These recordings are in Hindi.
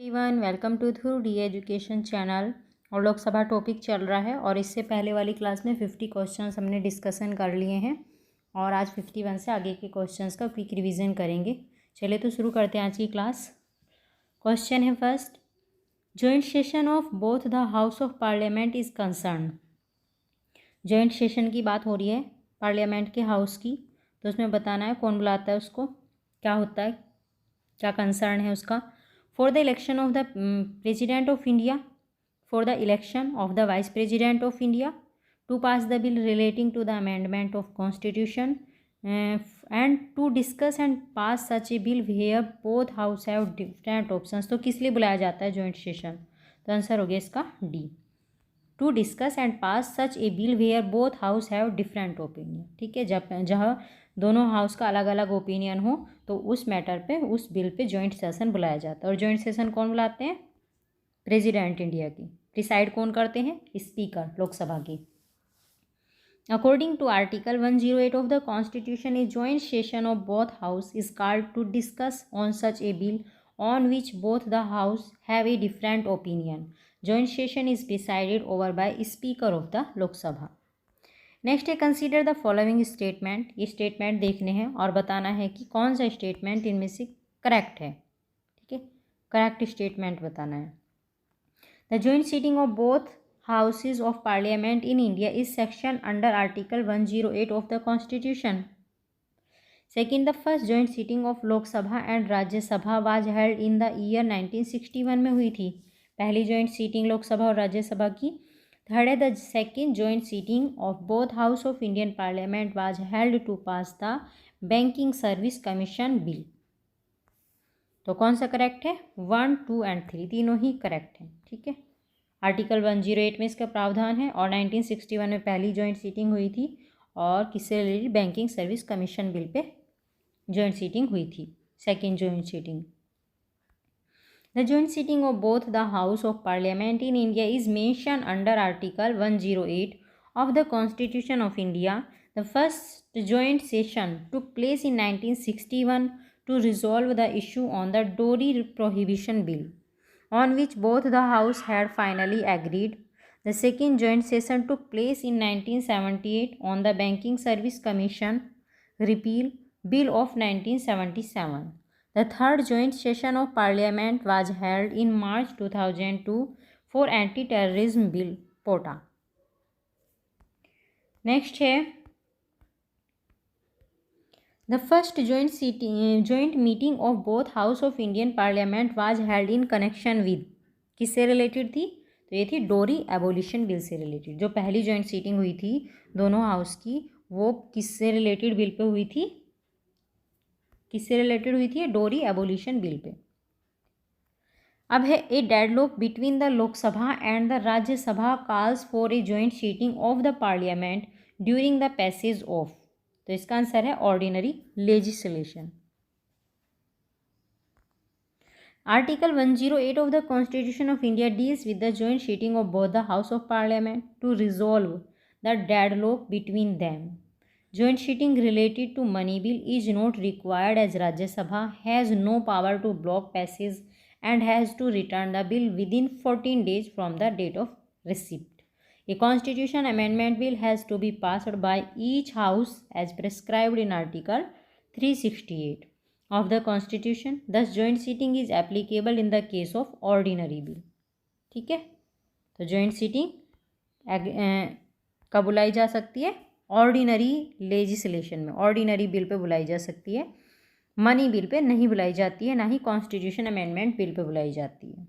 Everyone welcome to through the education channel. और लोकसभा टॉपिक चल रहा है और इससे पहले वाली क्लास में 50 क्वेश्चंस हमने डिस्कशन कर लिए हैं और आज 51 से आगे के क्वेश्चंस का क्विक रिवीजन करेंगे। चलिए तो शुरू करते हैं आज की क्लास। क्वेश्चन है first, joint session of both the house of parliament is concern. Joint session की बात हो रही है पार्लियामेंट के हाउस की, तो उसमें बताना है कौन बुलाता है उसको, क्या होता है, क्या कंसर्न है उसका। For the election of the President of India, for the election of the Vice President of India, to pass the bill relating to the amendment of Constitution, and to discuss and pass such a bill where both house have different options। तो किस लिए बुलाया जाता है जॉइंट सेशन? तो आंसर हो गया इसका D, to discuss and pass such a bill where both house have different opinion. ठीक है, जहाँ दोनों हाउस का अलग अलग ओपिनियन हो तो उस मैटर पे, उस बिल पे जॉइंट सेशन बुलाया जाता है। और जॉइंट सेशन कौन बुलाते हैं? प्रेसिडेंट इंडिया की। डिसाइड कौन करते हैं? स्पीकर लोकसभा की। According to article 108 of the constitution, a joint session of both house is called to discuss on such a bill on which both the house have a different opinion. Joint session is presided over by Speaker of the Lok Sabha. Next है कंसीडर द फॉलोइंग स्टेटमेंट। ये स्टेटमेंट देखने हैं और बताना है कि कौन सा स्टेटमेंट इनमें से करेक्ट है। ठीक है, करेक्ट स्टेटमेंट बताना है। The joint sitting of both houses of parliament in India is section under article 108 of the constitution. Second, the first joint sitting of Lok Sabha and Rajya Sabha was held in the year 1961 में हुई थी। पहली जॉइंट सीटिंग लोकसभा और राज्यसभा की। थर्ड है, the second joint sitting of both house of Indian parliament was held to pass the banking service commission bill. तो कौन सा करेक्ट है? 1, 2 एंड 3 तीनों ही करेक्ट हैं। ठीक है, आर्टिकल 108 में इसका प्रावधान है और 1961 में पहली जॉइंट सीटिंग हुई थी और किससे related? Banking service commission bill पे जॉइंट सीटिंग हुई थी, second joint sitting. The joint sitting of both the house of parliament in India is mention under article 108 of the constitution of India. The first joint session took place in 1961 to resolve the issue on the dowry prohibition bill on which both the house had finally agreed. The second joint session took place in 1978 on the banking service commission repeal Bill of 1977. The third joint session of Parliament was held in March 2002 for Anti-Terrorism Bill (POTA). Next है, the first joint meeting of both House of Indian Parliament was held in connection with, किससे रिलेटेड थी? तो ये थी डोरी एबोलिशन बिल से रिलेटेड। जो पहली जॉइंट सीटिंग हुई थी दोनों हाउस की, वो किससे रिलेटेड बिल पे हुई थी? किससे रिलेटेड हुई थी? डोरी एबोलिशन बिल पे। अब है, a deadlock between the Lok Sabha and the Rajya Sabha calls for a joint sitting of the parliament during the passage of. तो इसका आंसर है ordinary legislation. Article 108 of the constitution of India deals with the joint sitting of both the house of parliament to resolve the deadlock between them. Joint sitting related to money bill is not required as Rajya Sabha has no power to block passage and has to return the bill within 14 days from the date of receipt. A constitution amendment bill has to be passed by each house as prescribed in Article 368 of the Constitution. Thus, joint sitting is applicable in the case of ordinary bill. ठीक है, तो joint sitting कब बुलाई जा सकती है? ऑर्डिनरी लेजिस्लेशन में, ऑर्डिनरी बिल पे बुलाई जा सकती है, मनी बिल पे नहीं बुलाई जाती है, ना ही कॉन्स्टिट्यूशन अमेंडमेंट बिल पे बुलाई जाती है।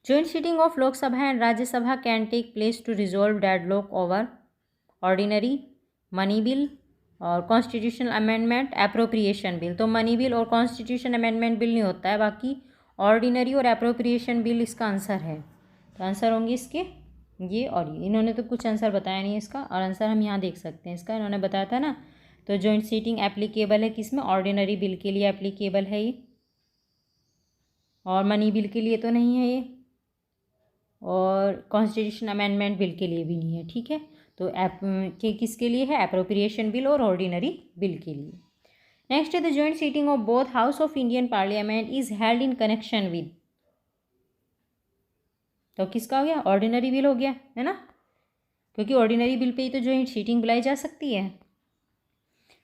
Joint sitting of Lok Sabha and Rajya Sabha can take place to resolve deadlock over ordinary, money bill और कॉन्स्टिट्यूशन अमेंडमेंट एप्रोप्रिएशन बिल। तो मनी बिल और कॉन्स्टिट्यूशन अमेंडमेंट बिल नहीं होता है, बाकी ऑर्डिनरी और एप्रोप्रिएशन बिल इसका आंसर है। तो आंसर होंगे इसके ये और ये। इन्होंने तो कुछ आंसर बताया नहीं इसका, और आंसर हम यहाँ देख सकते हैं इसका। इन्होंने बताया था ना, तो जॉइंट सीटिंग एप्लीकेबल है किसमें? ऑर्डिनरी बिल के लिए एप्लीकेबल है ये, और मनी बिल के लिए तो नहीं है ये, और कॉन्स्टिट्यूशन अमेंडमेंट बिल के लिए भी नहीं है। ठीक है, तो किसके लिए है? एप्रोप्रिएशन बिल और ऑर्डिनरी बिल के लिए। नेक्स्ट है the joint sitting of both house of Indian parliament is held in connection with, तो किसका हो गया, ऑर्डिनरी बिल हो गया है ना, क्योंकि ऑर्डिनरी बिल पे ही तो जॉइंट सीटिंग बुलाई जा सकती है।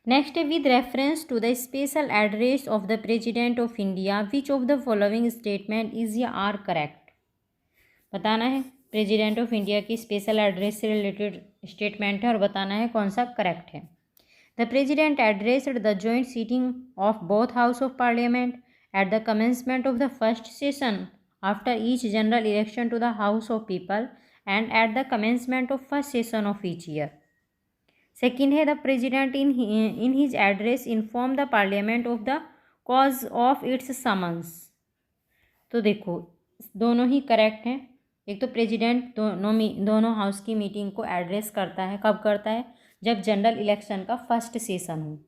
नेक्स्ट है with reference to the special address of the president of India which of the following statement is या आर करेक्ट, बताना है प्रेसिडेंट ऑफ इंडिया की स्पेशल एड्रेस से रिलेटेड स्टेटमेंट है और बताना है कौन सा करेक्ट है। The president addressed the joint sitting of both house of parliament at the commencement of the first session after each general election to the house of people and at the commencement of first session of each year. Second है the president in his address inform the parliament of the cause of its summons, तो देखो दोनों ही करेक्ट हैं। एक तो प्रेसिडेंट दोनों हाउस की मीटिंग को एड्रेस करता है, कब करता है, जब जनरल इलेक्शन का फर्स्ट सेशन हो,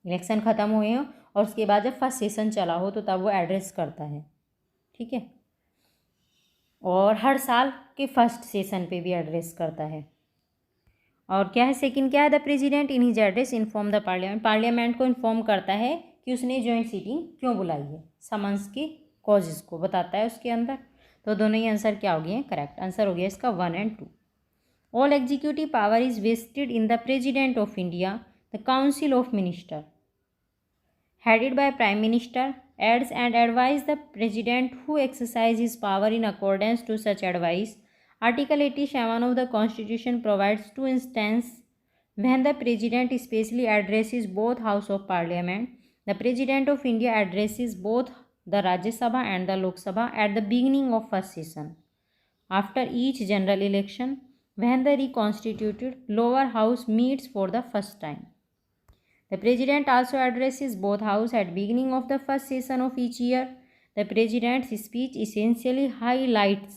इलेक्शन ख़त्म हुए हो और उसके बाद जब फर्स्ट सेशन चला हो तो तब वो एड्रेस करता है, ठीक है, और हर साल के फर्स्ट सेशन पे भी एड्रेस करता है। और क्या है सेकंड, क्या है the president in his address inform the parliament, parliament को इन्फॉर्म करता है कि उसने जॉइंट सीटिंग क्यों बुलाई है, समन्स की कॉजेज़ को बताता है उसके अंदर। तो दोनों ही आंसर क्या हो गए हैं, करेक्ट आंसर हो गया इसका 1 और 2। All executive power is vested in the president of India, the council of minister headed by Prime Minister aids and advise the President who exercises power in accordance to such advice. Article 87 of the Constitution provides two instances when the President especially addresses both House of Parliament. The President of India addresses both the Rajya Sabha and the Lok Sabha at the beginning of first session after each general election when the reconstituted lower house meets for the first time. The President also addresses both houses at beginning of the first session of each year. The President's speech essentially highlights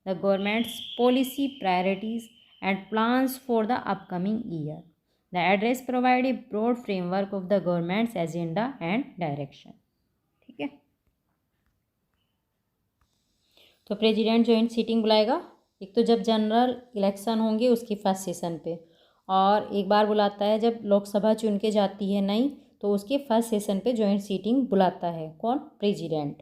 the government's policy priorities and plans for the upcoming year. The address provides a broad framework of the government's agenda and direction. ठीक है, तो प्रेसिडेंट जॉइंट सीटिंग बुलाएगा, एक तो जब जनरल इलेक्शन होंगे उसकी फर्स्ट सेशन पे, और एक बार बुलाता है जब लोकसभा चुन के जाती है नई, तो उसके फर्स्ट सेशन पे जॉइंट सीटिंग बुलाता है कौन, प्रेसिडेंट।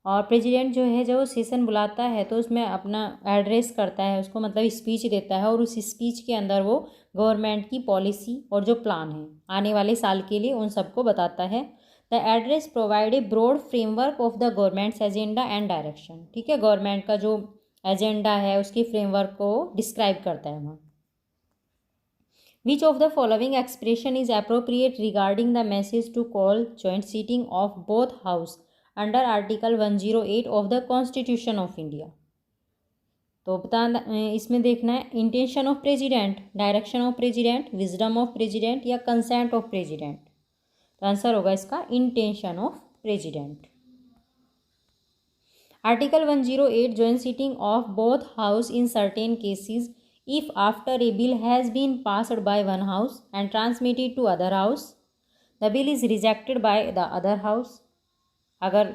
और प्रेसिडेंट जो है जब वो सेशन बुलाता है तो उसमें अपना एड्रेस करता है, उसको मतलब स्पीच देता है, और उस स्पीच के अंदर वो गवर्नमेंट की पॉलिसी और जो प्लान है आने वाले साल के लिए उन सबको बताता है। The address provide a broad framework of the government's agenda and direction, ठीक है, गवर्नमेंट का जो एजेंडा है उसके फ्रेमवर्क को डिस्क्राइब करता है वहाँ। Which of the following expression is appropriate regarding the message to call joint sitting of both house under Article 108 of the Constitution of India? तो बता इसमें देखना है intention of president, direction of president, wisdom of president या कंसेंट ऑफ प्रेसिडेंट। तो आंसर होगा इसका intention of president. Article 108 joint sitting of both house in certain cases if after a bill has been passed by one house and transmitted to other house, the bill is rejected by the other house. अगर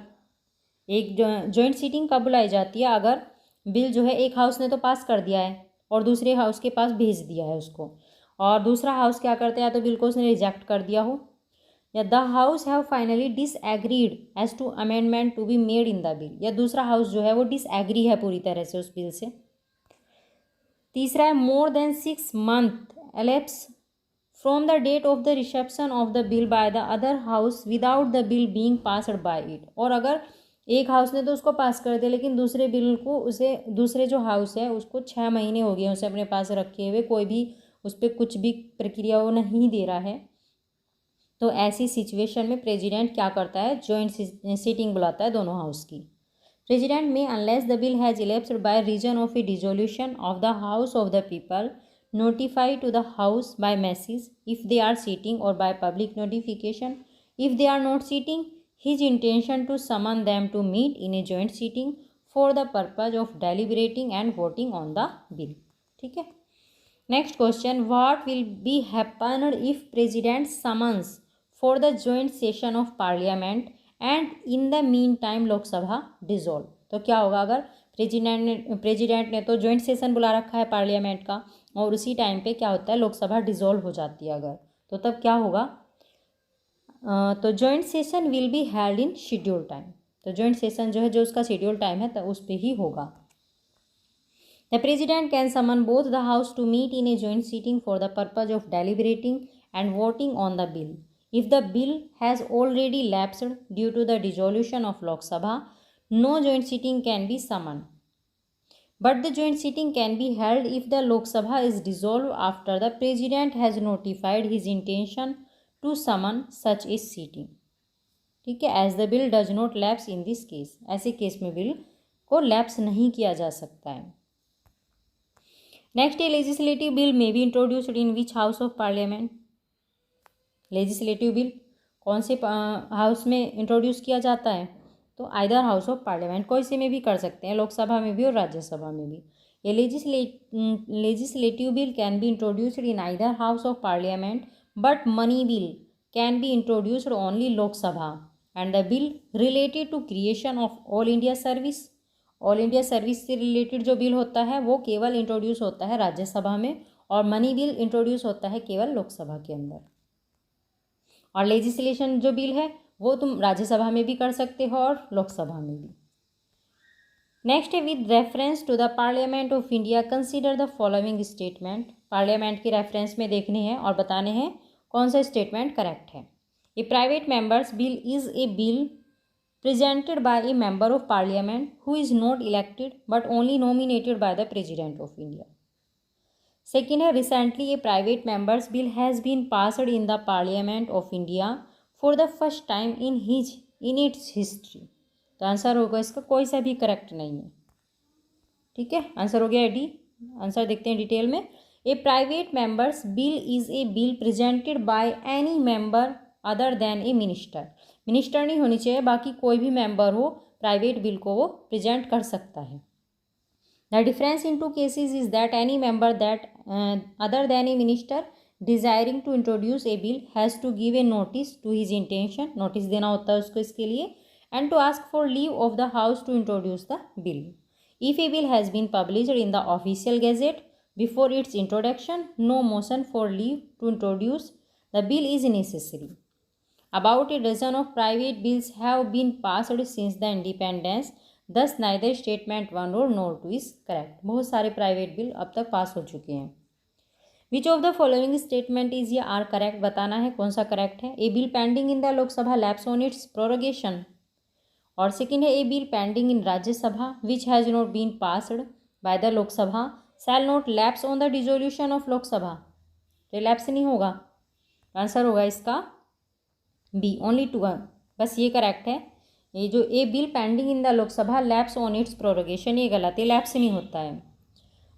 एक जॉइंट सीटिंग कब बुलाई जाती है, अगर बिल जो है एक हाउस ने तो पास कर दिया है और दूसरे हाउस के पास भेज दिया है उसको, और दूसरा हाउस क्या करते हैं, तो बिल को उसने रिजेक्ट कर दिया हो, या the house have finally disagreed as to amendment to be made in the bill, या दूसरा हाउस जो है वो डिसएग्री है पूरी तरह से उस बिल से। तीसरा है more than 6 months elapse from the date of the reception of the bill by the other house without the bill being passed by it, और अगर एक हाउस ने तो उसको पास कर दिया लेकिन दूसरे बिल को उसे दूसरे जो हाउस है उसको 6 महीने हो गए उसे अपने पास रखे हुए, कोई भी उस पर कुछ भी प्रक्रिया वो नहीं दे रहा है, तो ऐसी सिचुएशन में प्रेसिडेंट क्या करता है, जॉइंट सीटिंग बुलाता है दोनों हाउस की। प्रेसिडेंट में unless the bill has elapsed by reason of a dissolution of the house of the people notify to the house by message if they are sitting or by public notification if they are not sitting his intention to summon them to meet in a joint sitting for the purpose of deliberating and voting on the bill। ठीक है, next question, what will be happened if president summons for the joint session of parliament and in the mean time Lok Sabha dissolve. तो क्या होगा अगर प्रेसिडेंट ने तो जॉइंट सेशन बुला रखा है पार्लियामेंट का और उसी टाइम पे क्या होता है लोकसभा डिसॉल्व हो जाती है अगर, तो तब क्या होगा, तो joint session will be held in schedule time. तो जॉइंट सेशन जो है, जो उसका शेड्यूल टाइम है, तो उस पर ही होगा। The president can summon both the house to meet in a joint sitting for the purpose of deliberating and voting on the bill. If the bill has already lapsed due to the dissolution of Lok Sabha, no joint sitting can be summon, but the joint sitting can be held if the Lok Sabha is dissolved after the President has notified his intention to summon such a sitting। ठीक है, as the bill does not lapse in this case। ऐसे केस में बिल को लैप्स नहीं किया जा सकता है। Next, A legislative bill may be introduced in which house of parliament. Legislative bill कौन से हाउस में इंट्रोड्यूस किया जाता है? तो आइदर हाउस ऑफ पार्लियामेंट, कोई से में भी कर सकते हैं, लोकसभा में भी और राज्यसभा में भी। ये legislative bill can be introduced in either house of parliament, but money bill can be introduced only Lok Sabha. And the bill related to creation of all India service, all India service से रिलेटेड जो बिल होता है वो केवल इंट्रोड्यूस होता है राज्यसभा में, और मनी बिल इंट्रोड्यूस होता है केवल लोकसभा के अंदर। और लेजिस्लेशन जो बिल है वो तुम राज्यसभा में भी कर सकते हो और लोकसभा में भी। नेक्स्ट है, with reference to the parliament of India consider the following statement. Parliament के रेफरेंस में देखने हैं और बताने हैं कौन सा स्टेटमेंट करेक्ट है। A private members bill is a bill presented by a member of parliament who is not elected but only nominated by the president of India. Second है, recently a private members bill has been passed in the parliament of India for the first time in its history. तो आंसर होगा इसका कोई सा भी करेक्ट नहीं है। ठीक है, आंसर हो गया डी। आंसर देखते हैं डिटेल में। A private members bill is a bill presented by any member other than a minister. Minister नहीं होनी चाहिए, बाकी कोई भी मेंबर हो प्राइवेट बिल को वो प्रेजेंट कर सकता है। The difference in two cases is that any member that other than a minister desiring to introduce a bill has to give a notice to his intention, notice देना होता है उसको इसके लिए, and to ask for leave of the house to introduce the bill. If a bill has been published in the official gazette before its introduction, no motion for leave to introduce the bill is necessary. About a dozen of private bills have been passed since the independence, thus neither statement 1 or nor 2 is correct। बहुत सारे प्राइवेट बिल अब तक पास हो चुके हैं। Which of the following statement is ये आर करेक्ट, बताना है कौन सा करेक्ट है। A bill pending in the Lok Sabha lapse on its prorogation. और सेकेंड है, a bill pending in Rajya Sabha which has not been passed by the Lok Sabha shall not lapse on the dissolution of Lok Sabha. तो लैप्स नहीं होगा, आंसर होगा इसका बी, ओनली 2। बस ये करेक्ट है। ये जो a bill pending in the Lok Sabha lapse on its prorogation, ये गलत है, लैप्स नहीं होता है,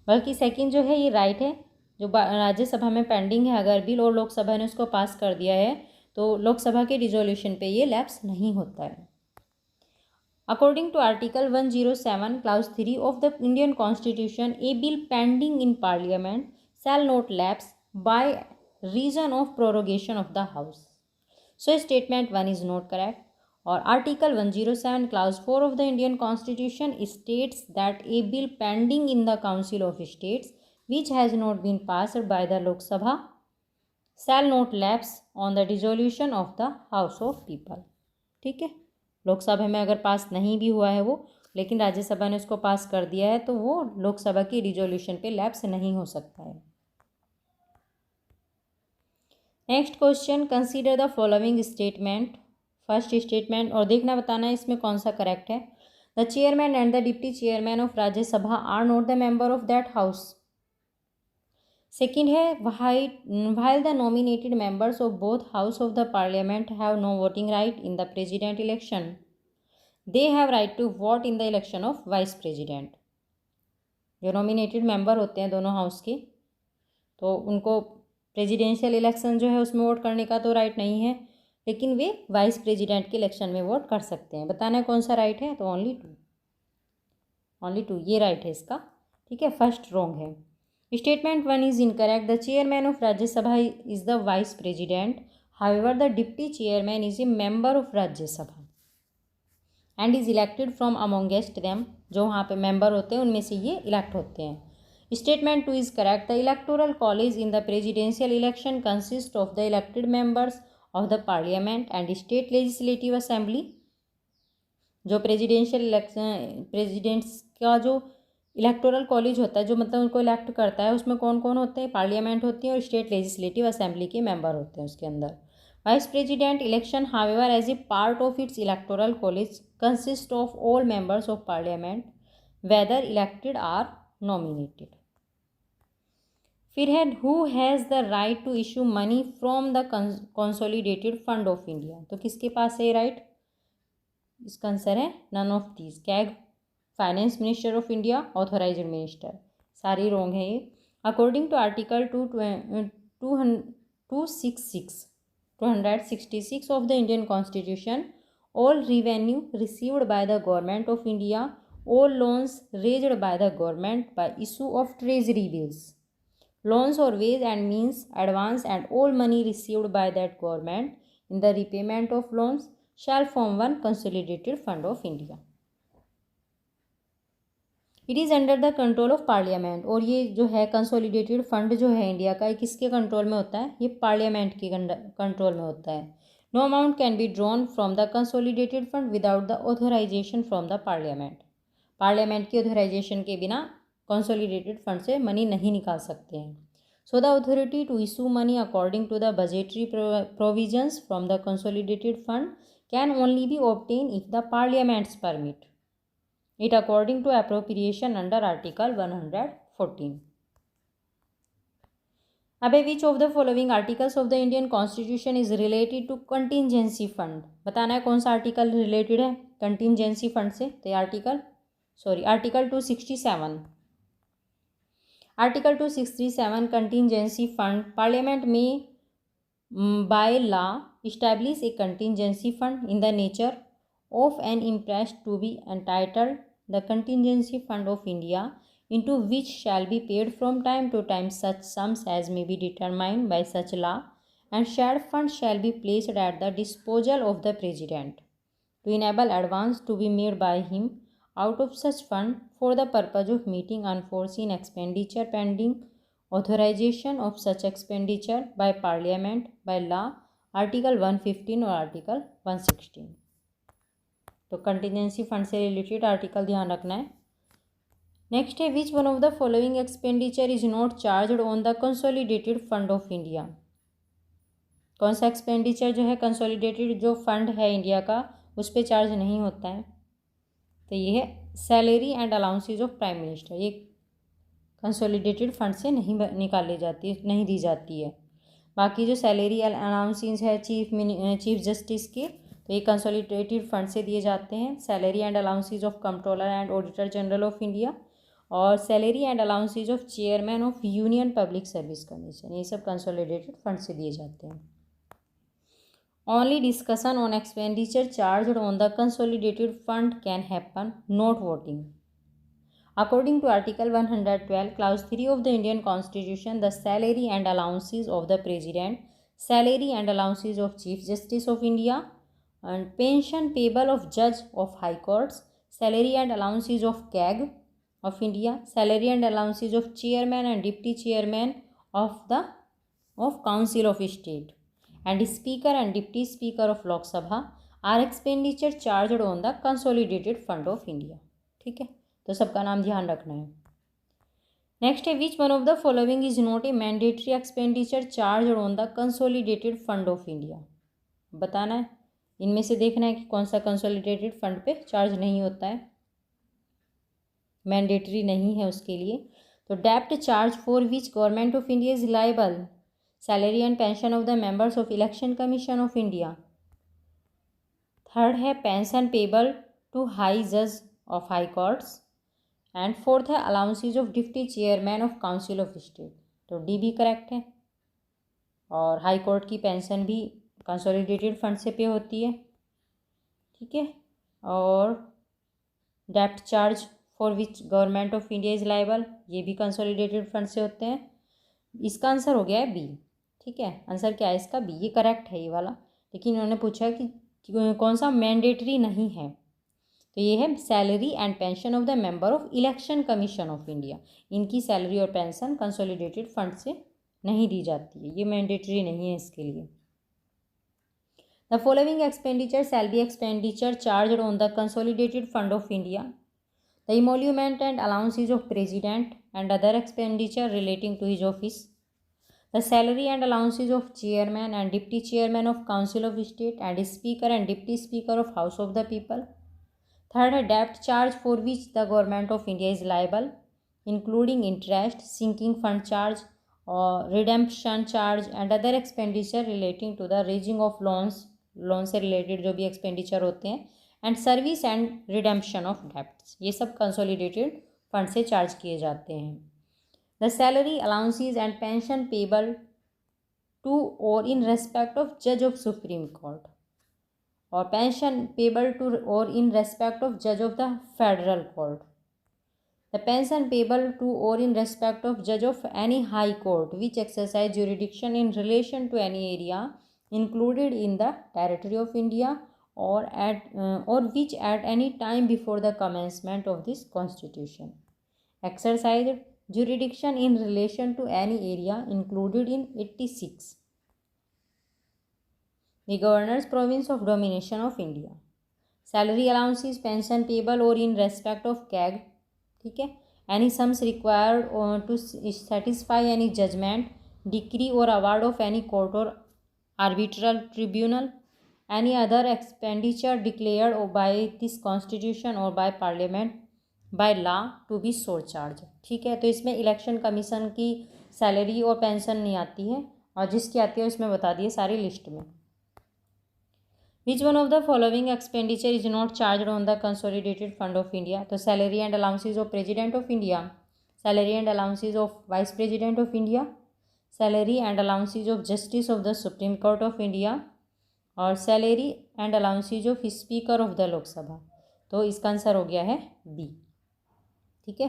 बल्कि सेकंड जो है ये राइट है। जो राज्यसभा में पेंडिंग है अगर बिल और लोकसभा ने उसको पास कर दिया है, तो लोकसभा के डिसोल्यूशन पे ये लैप्स नहीं होता है। According to article 107 clause 3 of the Indian constitution, a bill pending in parliament shall not lapse by reason of prorogation of the house. So statement 1 is not correct. और article 107 clause 4 of the Indian constitution states that a bill pending in the council of states which has not been passed by the Lok Sabha shall not lapse on the dissolution of the House of People। ठीक है, लोकसभा में अगर पास नहीं भी हुआ है वो, लेकिन राज्यसभा ने उसको पास कर दिया है, तो वो लोकसभा की डिसोल्यूशन पे लैप्स नहीं हो सकता है। Next question, consider the following statement. First statement, और देखना बताना है इसमें कौन सा करेक्ट है। The chairman and the deputy chairman of Rajya Sabha are not the member of that house. Second है, while the nominated members of both house of the parliament have no voting right in the president election, they have right to vote in the election of vice president। जो नॉमिनेटेड मेंबर होते हैं दोनों हाउस के, तो उनको प्रेसिडेंशियल इलेक्शन जो है उसमें वोट करने का तो राइट नहीं है, लेकिन वे वाइस प्रेसिडेंट के इलेक्शन में वोट कर सकते हैं। बताना है कौन सा राइट है, तो ओनली टू ये राइट है इसका। ठीक है, फर्स्ट रॉन्ग है। Statement 1 is incorrect. The chairman of Rajya Sabha is the vice president. However, the deputy chairman is a member of Rajya Sabha and is elected from amongst them। जो वहाँ पे member होते हैं उनमें से ये elect होते हैं। Statement 2 is correct. The electoral college in the presidential election consists of the elected members of the parliament and state legislative assembly. जो प्रेसिडेंशियल इलेक्शन, प्रेसिडेंट्स का जो इलेक्टोरल कॉलेज होता है, जो मतलब उनको इलेक्ट करता है, उसमें कौन कौन होते हैं? पार्लियामेंट होती है और स्टेट लेजिस्लेटिव असेंबली के मेंबर होते हैं उसके अंदर। Vice president election however as a part of its electoral college consist of all members of parliament whether elected or nominated. फिर है who has the right to issue money from the consolidated fund of India. तो किसके पास है राइट? इसका आंसर है none of these. CAG, finance minister of India, authorized minister. सारी रॉन्ग है ये। According to article 266 of the Indian Constitution, all revenue received by the government of India, all loans raised by the government by issue of treasury bills, loans or ways and means advance, and all money received by that government in the repayment of loans shall form one consolidated fund of India. It is under the control of parliament. और ये जो है कंसोलिडेटेड फंड जो है इंडिया का, ये किसके कंट्रोल में होता है? ये पार्लियामेंट के कंट्रोल में होता है। No amount can be drawn from the consolidated fund without the authorization from the parliament. Parliament की ऑथोराइजेशन के बिना कंसोलिडेटेड फंड से मनी नहीं निकाल सकते हैं। So the authority to issue money according to the budgetary provisions from the consolidated fund can only be obtain if the parliament's permit it according to appropriation under article 114. अब which of the following articles of the Indian Constitution is related to contingency fund? बताना है कौन सा आर्टिकल रिलेटेड है कंटिंजेंसी फंड से। तो article 267। Article 267 contingency fund. Parliament में by law establish a contingency fund in the nature of an interest to be entitled the contingency fund of India, into which shall be paid from time to time such sums as may be determined by such law, and said fund shall be placed at the disposal of the President to enable advance to be made by him out of such fund for the purpose of meeting unforeseen expenditure pending authorization of such expenditure by Parliament by law, Article 115 और Article 116। तो कंटिजेंसी फंड से रिलेटेड आर्टिकल ध्यान रखना है। नेक्स्ट है विच one of the following expenditure is not charged on the consolidated fund of India. कौन सा एक्सपेंडिचर जो है कंसोलिडेटेड जो फंड है इंडिया का उस पर चार्ज नहीं होता है? तो ये है salary and allowances of prime minister. ये कंसोलिडेटेड फंड से नहीं निकाली जाती, नहीं दी जाती है। बाकी जो सैलरी अलाउंसेज है चीफ जस्टिस के, तो ये कंसोलिडेटेड फंड से दिए जाते हैं। Salary and allowances of controller and auditor general of India और salary and allowances of chairman of union public service commission, ये सब कंसोलिडेटेड फंड से दिए जाते हैं। Only discussion on expenditure charged on the consolidated fund can happen, not voting. According to Article 112, Clause 3 of the Indian Constitution, the salary and allowances of the President, salary and allowances of Chief Justice of India, and pension payable of Judge of High Courts, salary and allowances of CAG of India, salary and allowances of Chairman and Deputy Chairman of Council of State, and Speaker and Deputy Speaker of Lok Sabha are expenditure charged on the Consolidated Fund of India। ठीक है, तो सबका नाम ध्यान रखना है। नेक्स्ट है विच one of the following is not a mandatory expenditure charge on the consolidated fund of India. बताना है, इनमें से देखना है कि कौन सा कंसोलिडेटेड फंड पे चार्ज नहीं होता है, मैंडेटरी नहीं है उसके लिए। तो डेप्ट charge for which government of India is liable, salary and pension of the members of election commission of India. Third है पेंशन पेबल टू हाई जज of high courts, and fourth है allowances of deputy chairman of council of state. तो डी भी करेक्ट है। और हाई कोर्ट की पेंशन भी कंसोलिडेटेड फंड से पे होती है। ठीक है, और डेप्ट charge for which government of India is liable, ये भी कंसोलिडेटेड फंड से होते हैं। इसका आंसर हो गया है बी। ठीक है, आंसर क्या है इसका? बी। ये करेक्ट है ये वाला, लेकिन उन्होंने पूछा कि कौन सा मैंडेटरी नहीं है, तो ये है salary and pension of the member of election commission of India. इनकी सैलरी और पेंशन कंसोलिडेटेड फंड से नहीं दी जाती है, ये मैंडेटरी नहीं है इसके लिए। The following expenditure shall be expenditure charged on the consolidated fund of India. The emolument and allowances of President and other expenditure relating to his office. The salary and allowances of Chairman and Deputy Chairman of Council of State and Speaker and Deputy Speaker of House of the People. Third, a debt charge for which the Government of India is liable, including interest, sinking fund charge, or redemption charge and other expenditure relating to the raising of loans, loan से रिलेटेड जो भी एक्सपेंडिचर होते हैं, and service and redemption of debts, ये सब कंसोलिडेटेड फंड से चार्ज किए जाते हैं. The salary allowances and pension payable to और इन रेस्पेक्ट ऑफ जज ऑफ सुप्रीम कोर्ट, और पेंशन पेबल टू और इन रेस्पेक्ट ऑफ जज of the federal court. The pension payable to और इन रेस्पेक्ट ऑफ जज of any high court which exercise jurisdiction in relation to any area included in the territory of India or which at any time before the commencement of this constitution exercised jurisdiction in relation to any area included in 86. The governor's province of domination of India. Salary allowances, pension payable or in respect of CAG, ठीक है, any sums required to satisfy any judgment, decree or award of any court or arbitral tribunal, any other expenditure declared by this constitution or by parliament by law to be so charged. ठीक है, तो इसमें इलेक्शन कमीशन की सैलरी और पेंशन नहीं आती है, और जिसकी आती है उसमें बता दिए सारी लिस्ट में. Which one of the following expenditure is not charged on the consolidated fund of India? तो salary and allowances of president of India, salary and allowances of vice president of India, salary and allowances of justice of the supreme court of India, और salary and allowances of speaker of the Lok Sabha. तो इसका आंसर हो गया है बी. ठीक है,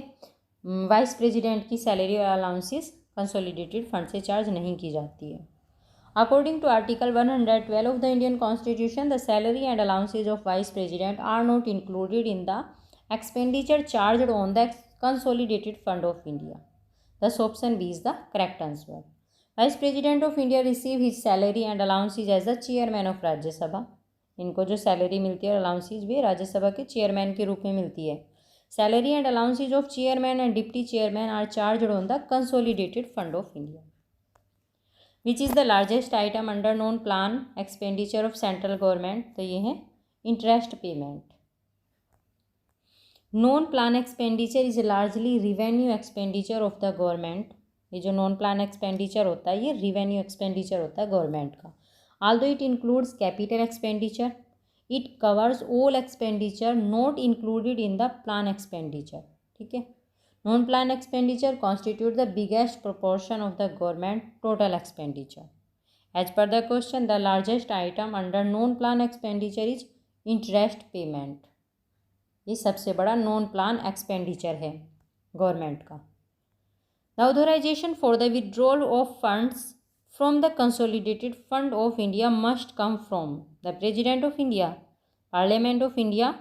वाइस प्रेसिडेंट की सैलरी और अलाउंसेज कंसोलिडेटेड फंड से चार्ज नहीं की जाती है. According to article 112 of the Indian constitution, the salary and allowances of vice president are not included in the expenditure charge on the consolidated fund of India. Thus option B is the correct answer. Vice President of India receive his salary and allowances as the chairman of राज्य सभा. इनको जो सैलरी मिलती है और अलाउंसेज भी राज्यसभा के चेयरमैन के रूप में मिलती है. Salary and allowances of chairman and deputy chairman are charged on the consolidated fund of India. Which is the largest item under non plan expenditure of central government? तो ये है interest payment. Non plan expenditure is largely revenue expenditure of the government. ये जो नॉन प्लान एक्सपेंडिचर होता है ये रिवेन्यू एक्सपेंडिचर होता है गवर्नमेंट का. Although it includes capital expenditure, it covers all expenditure not included in the plan expenditure. ठीक है, non plan expenditure constitute the biggest proportion of the government total expenditure. As per the question, the largest item under non plan expenditure is interest payment. ये सबसे बड़ा नॉन प्लान एक्सपेंडिचर है गवर्नमेंट का. The authorization for the withdrawal of funds from the consolidated fund of India must come from the president of India, parliament of India,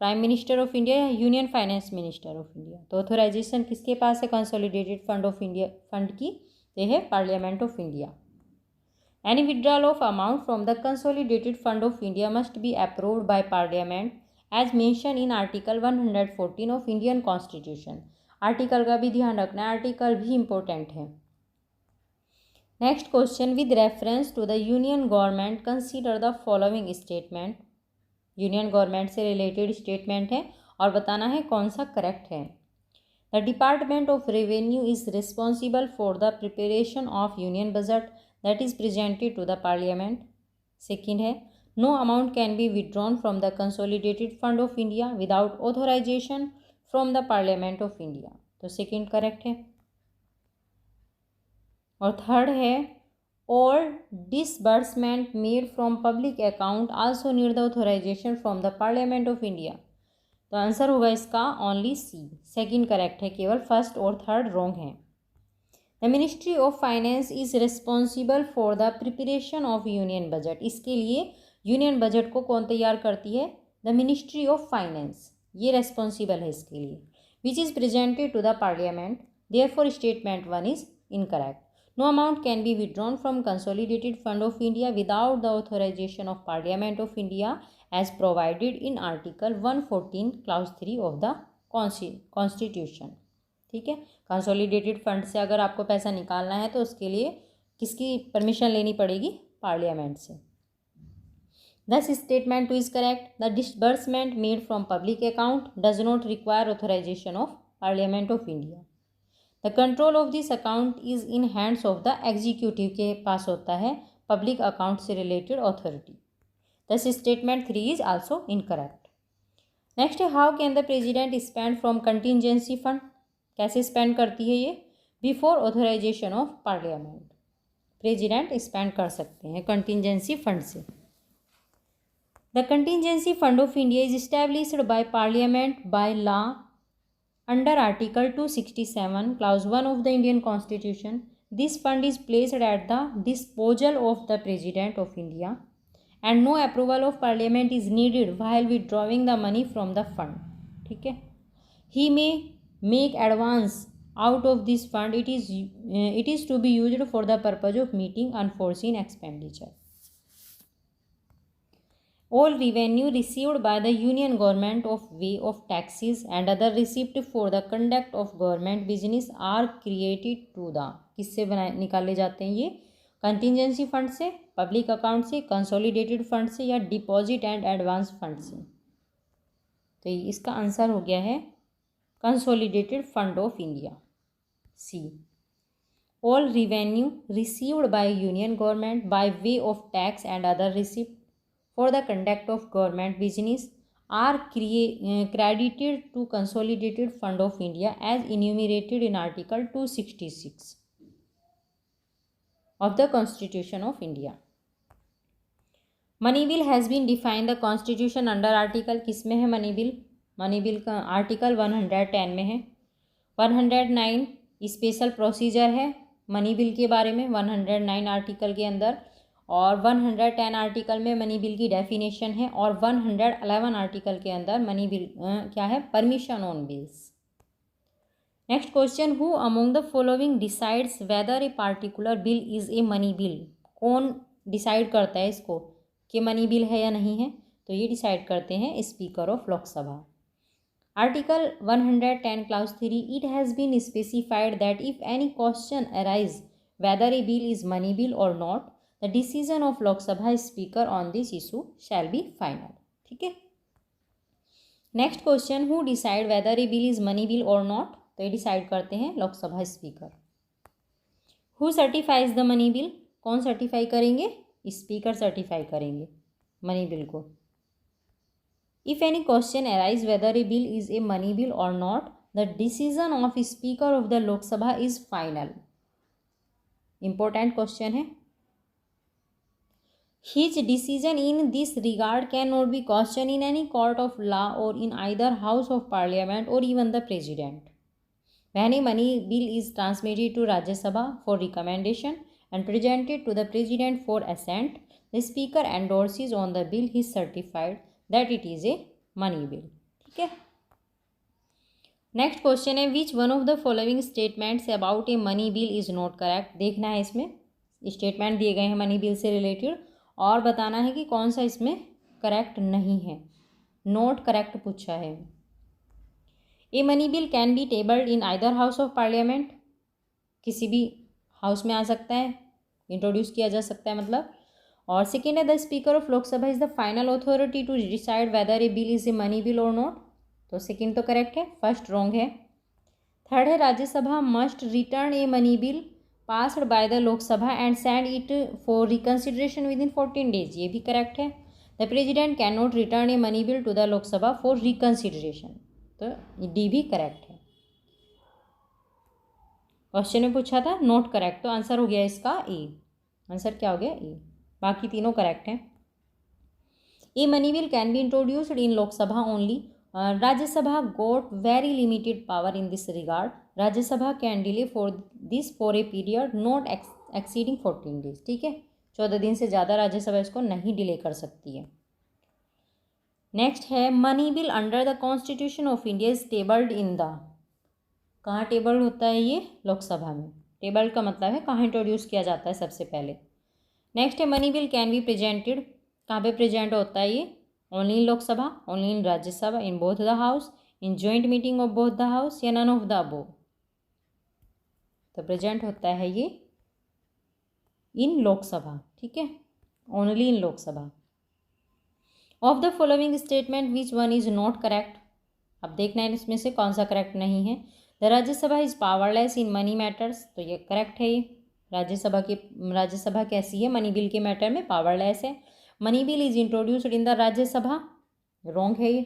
prime minister of India या union finance minister of India. तो ऑथराइजेशन किसके पास है consolidated fund of India fund की? ये है parliament of India. Any withdrawal of amount from the consolidated fund of India must be approved by parliament as mention in article 114 of Indian constitution. Article का भी ध्यान रखना है, आर्टिकल भी इम्पोर्टेंट है. Next question, with reference to the union government consider the following statement. Union government से रिलेटेड स्टेटमेंट है और बताना है कौन सा करेक्ट है. The department of revenue is responsible for the preparation of union budget that is presented to the parliament. Second है, no amount can be withdrawn from the consolidated fund of India without authorization from the Parliament of India. तो सेकेंड करेक्ट है. और थर्ड है, all disbursement made from public account also need the authorization from the Parliament of India. तो आंसर होगा इसका ओनली सी. सेकेंड करेक्ट है, केवल फर्स्ट और थर्ड रॉन्ग है. The ministry of finance is responsible for the preparation of union budget. इसके लिए यूनियन बजट को कौन तैयार करती है? द मिनिस्ट्री ऑफ फाइनेंस, ये रेस्पॉन्सिबल है इसके लिए. Which is presented to the parliament. Therefore statement 1 is incorrect. No amount can be withdrawn from consolidated fund of India without the authorization of parliament of India as provided in article 114 clause 3 of the constitution. ठीक है, कंसोलिडेटेड फंड से अगर आपको पैसा निकालना है तो उसके लिए किसकी परमिशन लेनी पड़ेगी? पार्लियामेंट से। Thus statement 2 is correct. The disbursement made from public account does not require authorization of Parliament of India. The control of this account is in hands of the executive के पास होता है public account से related authority. Thus statement 3 is also incorrect. Next है, how can the president spend from contingency fund? कैसे spend करती है ये? Before authorization of Parliament. President spend कर सकते हैं contingency fund से। The Contingency Fund of India is established by Parliament by law under Article 267, Clause 1 of the Indian Constitution. This fund is placed at the disposal of the President of India and no approval of Parliament is needed while withdrawing the money from the fund. ठीक है, he may make advance out of this fund. It is to be used for the purpose of meeting unforeseen expenditure. All revenue received by the union government of way of taxes and other received for the conduct of government business are created to the, किससे निकाले जाते हैं ये? कंटिजेंसी फंड से, पब्लिक अकाउंट से, कंसोलिडेटेड फंड से या डिपॉजिट एंड एडवांस फंड से। तो इसका आंसर हो गया है consolidated fund of India, C. All revenue received by union government by way of tax and other receipt for the conduct of government business are credited to Consolidated Fund of India as enumerated in Article 266 of the Constitution of India. Money bill has been defined the Constitution under Article, किस में है मनी बिल? मनी बिल का आर्टिकल 110 में है। 109 स्पेशल प्रोसीजर है मनी बिल के बारे में 109 आर्टिकल के अंदर, और 110 आर्टिकल में मनी बिल की डेफिनेशन है, और 111 आर्टिकल के अंदर मनी बिल क्या है? Permission on bills. Next question, who among the following decides whether a particular bill is a money bill? कौन डिसाइड करता है इसको कि मनी बिल है या नहीं है? तो ये डिसाइड करते हैं speaker of Lok Sabha. Article 110 clause 3, it has been specified that if any question arise whether a bill is money bill और not, the decision of Lok Sabha speaker on this issue shall be final. ठीक है, next question, who decide whether a bill is money bill और नॉट? तो ये डिसाइड करते हैं Lok Sabha speaker. Who certifies the money bill? कौन सर्टिफाई करेंगे? स्पीकर सर्टिफाई करेंगे मनी बिल को। If any question arise whether a bill is a money bill और not, the decision of speaker of the Lok Sabha is final. Important question है। His decision in this regard cannot be questioned in any court of law or in either house of parliament or even the president. When a money bill is transmitted to Rajya Sabha for recommendation and presented to the president for assent, the speaker endorses on the bill he certified that it is a money bill. ठीक है, नेक्स्ट क्वेश्चन है, विच one of the following statements about A money bill is not correct? देखना है, इसमें स्टेटमेंट दिए गए हैं मनी बिल से रिलेटेड और बताना है कि कौन सा इसमें करेक्ट नहीं है। नोट करेक्ट पूछा है। A money bill can be tabled in either house of parliament, किसी भी हाउस में आ सकता है, इंट्रोड्यूस किया जा सकता है मतलब। और सेकेंड है, the speaker of Lok Sabha is the final authority to decide whether a bill is a money bill और नॉट। तो सेकेंड तो करेक्ट है, फर्स्ट रॉन्ग है। थर्ड है, Rajya Sabha must return a money bill passed by the Lok Sabha and send it for reconsideration within 14 days, ये भी करेक्ट है। The president cannot return a money bill to the Lok Sabha for reconsideration, तो डी भी करेक्ट है। क्वेश्चन में पूछा था नोट करेक्ट, तो आंसर हो गया इसका ए। आंसर क्या हो गया? ए। बाकी तीनों करेक्ट हैं। A money bill can be introduced in Lok Sabha only. Rajya Sabha got very limited power in this regard. Rajya Sabha can delay for this for a period not exceeding 14 days. ठीक है, 14 दिन से ज़्यादा राज्यसभा इसको नहीं डिले कर सकती है। नेक्स्ट है, money bill under the constitution of India is tabled in the, कहाँ टेबल्ड होता है ये? लोकसभा में टेबल्ड का मतलब है कहाँ इंट्रोड्यूस किया जाता है सबसे पहले। नेक्स्ट है money bill can be presented, कहाँ पे प्रेजेंट होता है ये? Only in Lok Sabha, only in Rajya Sabha, in both the house, in joint meeting of both the house, या नन ऑफ द अबोव? तो प्रेजेंट होता है ये इन लोकसभा, ठीक है, only in Lok Sabha. Of the following statement which one is not correct, अब देखना है इसमें से कौन सा करेक्ट नहीं है। The Rajya Sabha is powerless in money matters, तो ये करेक्ट है। ये राज्यसभा कैसी है? मनी बिल के मैटर में पावरलेस है। Money bill is introduced in the Rajya Sabha, wrong है ये।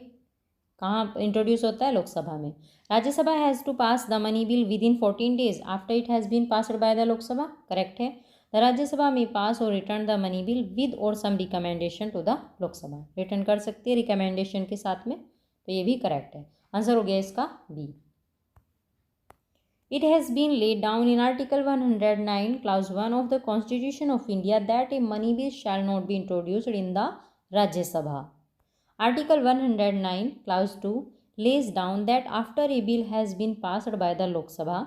कहाँ इंट्रोड्यूस होता है? लोकसभा में। Rajya Sabha has to pass the money bill within 14 days after it has been passed by the Lok Sabha, correct है। द राज्यसभा में पास और return the money bill with और some recommendation to the Lok Sabha, return कर सकती है रिकमेंडेशन के साथ में, तो ये भी करेक्ट है। आंसर हो गया इसका B. It has been laid down in Article 109, Clause 1 of the Constitution of India that a money bill shall not be introduced in the Rajya Sabha. Article 109, Clause 2 lays down that after a bill has been passed by the Lok Sabha,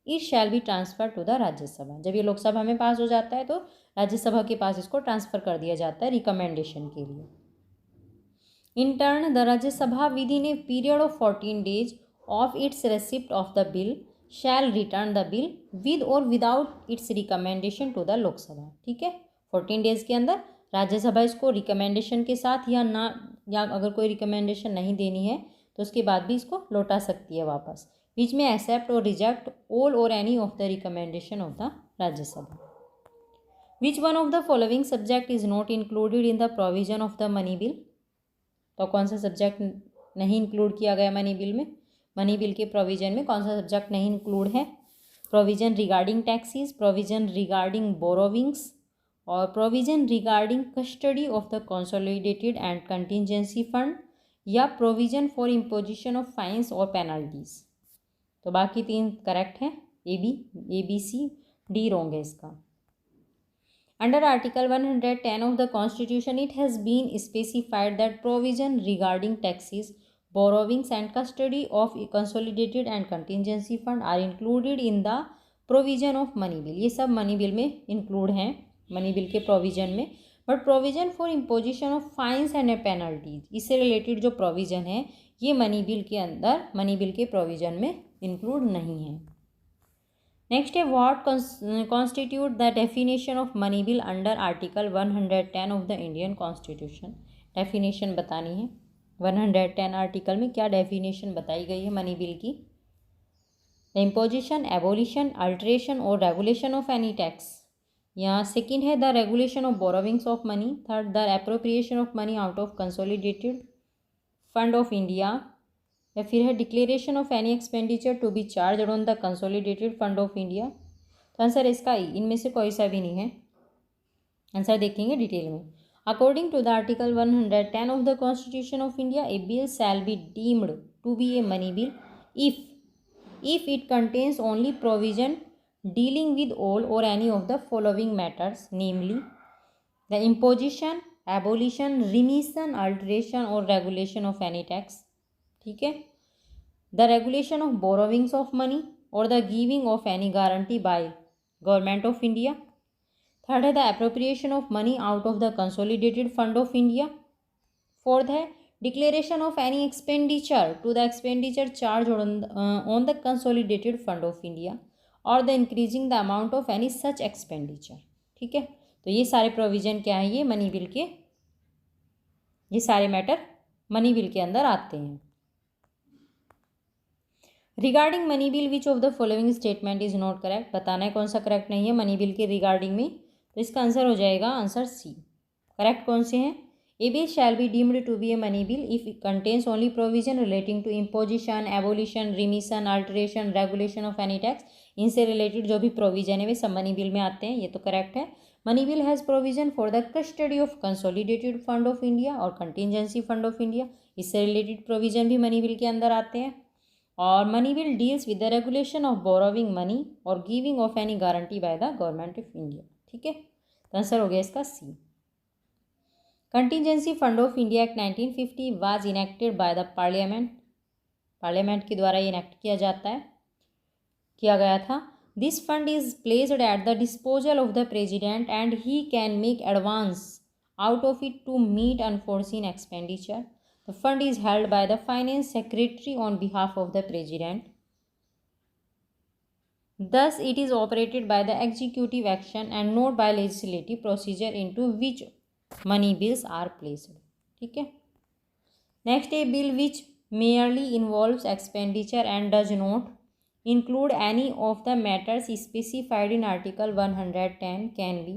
it shall be transferred to the Rajya Sabha. जब ये लोकसभा में पास हो जाता है तो राज्यसभा के पास इसको ट्रांसफ़र कर दिया जाता है रिकमेंडेशन के लिए। In turn, the Rajya Sabha within a period of 14 days of its receipt of the bill shall return the bill with or without its recommendation to the लोक सभा, ठीक है। 14 डेज़ के अंदर राज्यसभा इसको रिकमेंडेशन के साथ या ना, या अगर कोई रिकमेंडेशन नहीं देनी है तो उसके बाद भी इसको लौटा सकती है वापस, बीच में एक्सेप्ट और रिजेक्ट ऑल और any of the recommendation of the Rajya Sabha. Which one of the following subject is not included in the provision of the money bill, तो कौन सा सब्जेक्ट नहीं इंक्लूड किया गया मनी बिल में? मनी बिल के प्रोविजन में कौन सा सब्जेक्ट नहीं इंक्लूड है? Provision regarding taxes, provision regarding borrowings, और provision regarding custody of the consolidated and contingency fund, या provision for imposition of fines or penalties. तो बाकी तीन करेक्ट हैं, A B C D wrong है इसका। Under article 110 of the constitution it has been specified that provision regarding taxes, borrowings and custody of consolidated and contingency fund are included in the provision of money bill। ये सब मनी बिल में इंक्लूड हैं, मनी बिल के प्रोविजन में। But provision for imposition of fines and penalties, इससे रिलेटेड जो प्रोविजन है ये मनी बिल के अंदर, मनी बिल के प्रोविजन में इंक्लूड नहीं है। नेक्स्ट है what constitute the definition of money bill under article 110 of the Indian constitution. Definition बतानी है। 110 आर्टिकल में क्या डेफिनेशन बताई गई है मनी बिल की? The imposition, abolition, alteration or regulation of any tax. यहाँ सेकंड है the regulation of borrowings of money. Third the appropriation of money out of consolidated fund of India, या फिर है declaration of any expenditure to be charge on the consolidated fund of India. तो आंसर इसका इनमें से कोई सा भी नहीं है। आंसर देखेंगे डिटेल में। According to the Article 110 of the Constitution of India, a bill shall be deemed to be a money bill if it contains only provision dealing with all or any of the following matters, namely the imposition, abolition, remission, alteration or regulation of any tax, ठीक है, the regulation of borrowings of money or the giving of any guarantee by Government of India। Third है the appropriation of money out of the consolidated fund of India. Fourth है declaration of any expenditure to the expenditure charge on the consolidated fund of India और the increasing the amount of any such expenditure, ठीक है। तो ये सारे प्रोविजन क्या है? ये मनी बिल के, ये सारे मैटर मनी बिल के अंदर आते हैं। Regarding money bill which of the following statement is not correct, बताना है कौन सा करेक्ट नहीं है मनी बिल के रिगार्डिंग में। तो इसका आंसर हो जाएगा आंसर सी। करेक्ट कौन से हैं? A bill shall be deemed to be a money bill if it contains only provision relating to imposition, abolition, remission, alteration, regulation of any tax. इनसे रिलेटेड जो भी प्रोविजन है वे सब मनी बिल में आते हैं, ये तो करेक्ट है। Money bill has provision for the custody of consolidated fund of India और कंटिजेंसी फंड ऑफ इंडिया, इससे रिलेटेड प्रोविजन भी मनी बिल के अंदर आते हैं। और money bill deals with the regulation of borrowing money और giving of any guarantee by the government of India, ठीक है। तो आंसर हो गया इसका C. Contingency fund of India act 1950 was enacted by the parliament, parliament के द्वारा ये इनेक्ट किया गया था। This fund is placed at the disposal of the president and he can make advance out of it to meet unforeseen expenditure. The fund is held by the finance secretary on behalf of the president. Thus, it is operated by the executive action and not by legislative procedure into which money bills are placed. ठीक है. Next, a bill which merely involves expenditure and does not include any of the matters specified in Article 110 can be.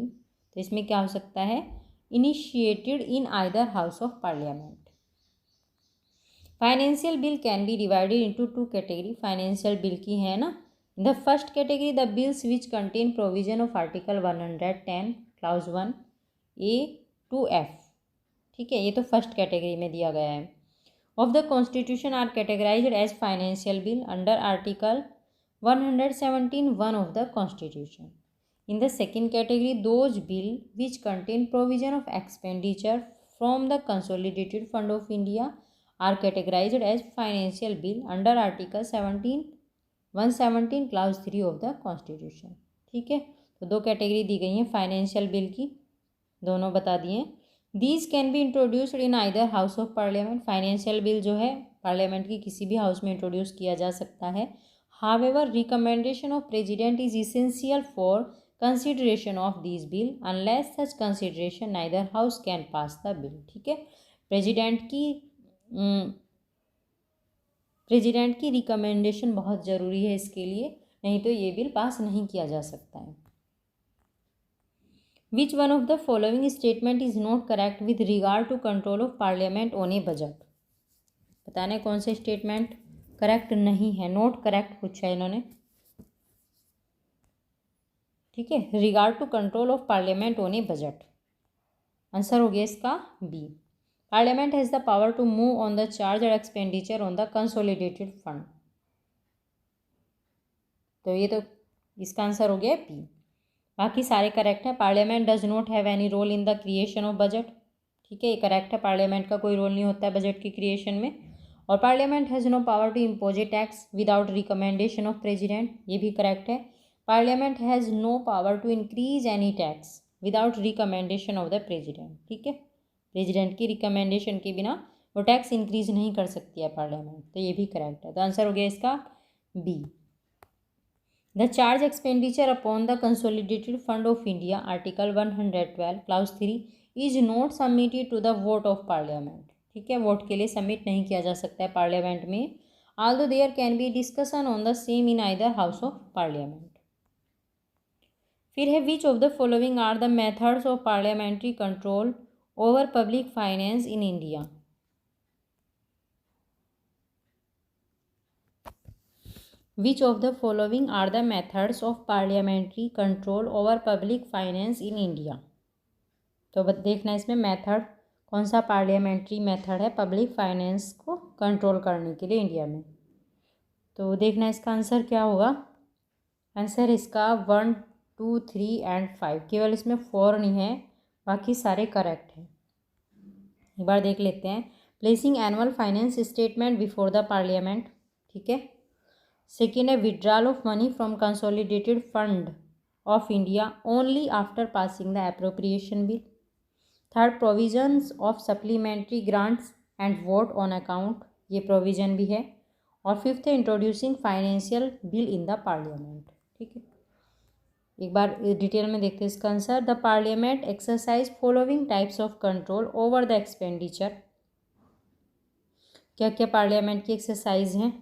तो इसमें क्या हो सकता है? Initiated in either house of parliament. Financial bill can be divided into two categories. Financial bill की है ना. In the first category, the bills which contain provision of Article 110 clause 1 A to F. ठीक है, ये तो फर्स्ट कैटेगरी में दिया गया है. Of the Constitution are categorized as financial bill under Article 117 1 of the Constitution. In the second category, those bill which contain provision of expenditure from the Consolidated Fund of India are categorized as financial bill under Article 117 clause 3 of the Constitution. ठीक है, तो दो कैटेगरी दी गई हैं फाइनेंशियल बिल की, दोनों बता दिए. These can be introduced in either house of parliament. Financial bill जो है पार्लियामेंट की किसी भी हाउस में इंट्रोड्यूस किया जा सकता है. However, recommendation of president is essential for consideration of these bill. Unless such consideration, neither house can pass the bill. ठीक है, प्रेसिडेंट की रिकमेंडेशन बहुत ज़रूरी है इसके लिए, नहीं तो ये बिल पास नहीं किया जा सकता है. Which one of the following statement is not correct with regard to control of parliament on a budget? बताना है कौन से स्टेटमेंट करेक्ट नहीं है. नोट करेक्ट पूछा है इन्होंने. ठीक है, regard to control of parliament on a budget. Answer हो गया इसका B. Parliament has the power to move on the charge and expenditure on the consolidated fund. तो ये तो इसका आंसर हो गया बी. बाकी सारे करेक्ट हैं. Parliament does not have any role in the creation of budget. ठीक है, ये करेक्ट है. पार्लियामेंट का कोई रोल नहीं होता है बजट की क्रिएशन में. और parliament has no power to impose a tax without recommendation of president. ये भी करेक्ट है. Parliament has no power to increase any tax without recommendation of the president. ठीक है, प्रेजिडेंट की रिकमेंडेशन के बिना वो टैक्स इंक्रीज नहीं कर सकती है पार्लियामेंट. तो ये भी करेक्ट है. तो आंसर हो गया इसका B. The charge expenditure upon the consolidated fund of India article 112 clause 3 is not submitted to the vote of parliament. ठीक है, वोट के लिए सबमिट नहीं किया जा सकता है पार्लियामेंट में. Although there can be discussion on the same in either house of parliament. फिर है which of the following are the methods of parliamentary control over public finance in India. Which of the following are the methods of parliamentary control over public finance in India. तो देखना इसमें मेथड कौन सा पार्लियामेंट्री मेथड है पब्लिक फाइनेंस को कंट्रोल करने के लिए इंडिया में. तो देखना इसका आंसर क्या होगा. आंसर इसका 1 2 3 एंड 5. केवल इसमें 4 नहीं है, बाकी सारे करेक्ट हैं. एक बार देख लेते हैं. Placing annual finance statement before the parliament. ठीक है. सेकेंड है withdrawal of money from consolidated fund of India only after passing the appropriation bill. Third provisions of supplementary grants and vote on account. ये प्रोविजन भी है. और फिफ्थ है introducing financial bill in the parliament. ठीक है, एक बार डिटेल में देखते हैं इसका answer. The parliament exercise following types of control over the expenditure. क्या क्या पार्लियामेंट की एक्सरसाइज हैं.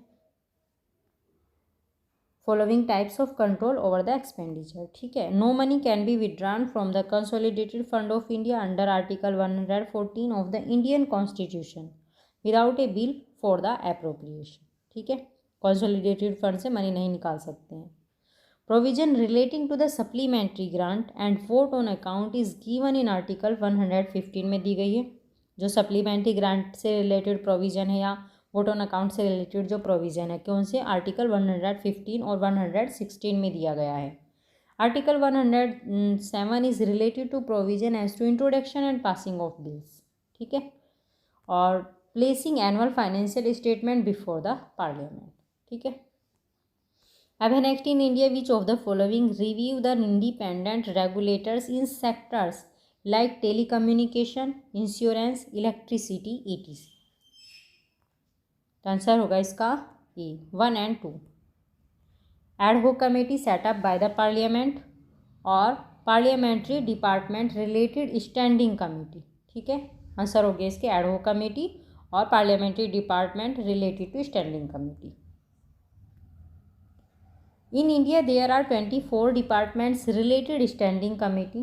Following types of control over the expenditure. ठीक है, no money can be withdrawn from the consolidated fund of India under article 114 of the Indian constitution without a bill for the appropriation. ठीक है, कंसोलिडेटेड फंड से मनी नहीं निकाल सकते हैं. Provision relating to the supplementary grant and vote on account is given in article 115 में दी गई है. जो सप्लीमेंट्री ग्रांट से रिलेटेड प्रोविजन है या वोट ऑन अकाउंट से रिलेटेड जो प्रोविजन है कौन से आर्टिकल 115 और 116 में दिया गया है. Article 107 is related to provision as to introduction and passing of bills. ठीक है, और placing annual financial statement before the parliament. ठीक है, अब है next, in India which of the following review the independent regulators in sectors like telecommunication, insurance, electricity, ETC। तो आंसर होगा इसका E 1 and 2। Ad hoc committee set up by the parliament और parliamentary department related standing committee. ठीक है, आंसर हो गया इसके एड होक कमेटी और parliamentary department related to standing committee. In India there are 24 departments related standing committee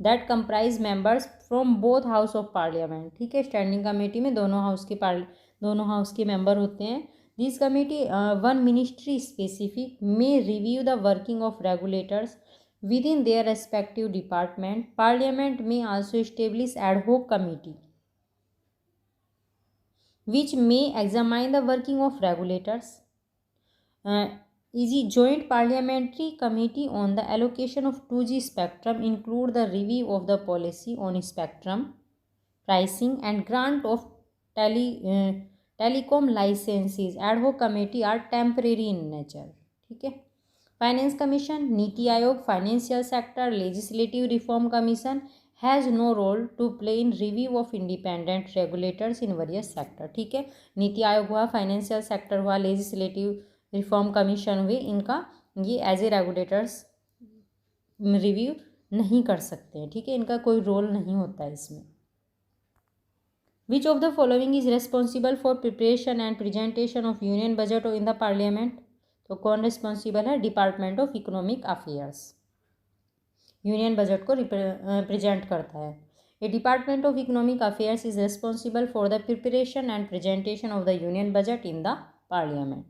that comprise members from both house of parliament. ठीक है, स्टैंडिंग कमेटी में दोनों हाउस के मेंबर होते हैं। This committee one ministry specific में review the working of regulators within their respective department. Parliament may also establish ad hoc committee which may examine the working of regulators. Is joint parliamentary committee on the allocation of 2G spectrum include the review of the policy on spectrum pricing and grant of telecom licenses. Ad hoc committee are temporary in nature. ठीक है, finance commission, NITI Aayog, financial sector, legislative reform commission has no role to play in review of independent regulators in various sector. ठीक है, नीति आयोग हुआ, फाइनेंशियल सेक्टर हुआ, लेजिस्लेटिव रिफॉर्म कमीशन हुए, इनका ये एज ए रेगुलेटर्स रिव्यू नहीं कर सकते हैं। ठीक है, इनका कोई रोल नहीं होता है इसमें। Which of the following is responsible for preparation and presentation of union budget in the parliament. तो कौन रिस्पॉन्सिबल है? Department of economic affairs union budget को प्रेजेंट करता है। A department of economic affairs is responsible for the preparation and presentation of the union budget in the parliament.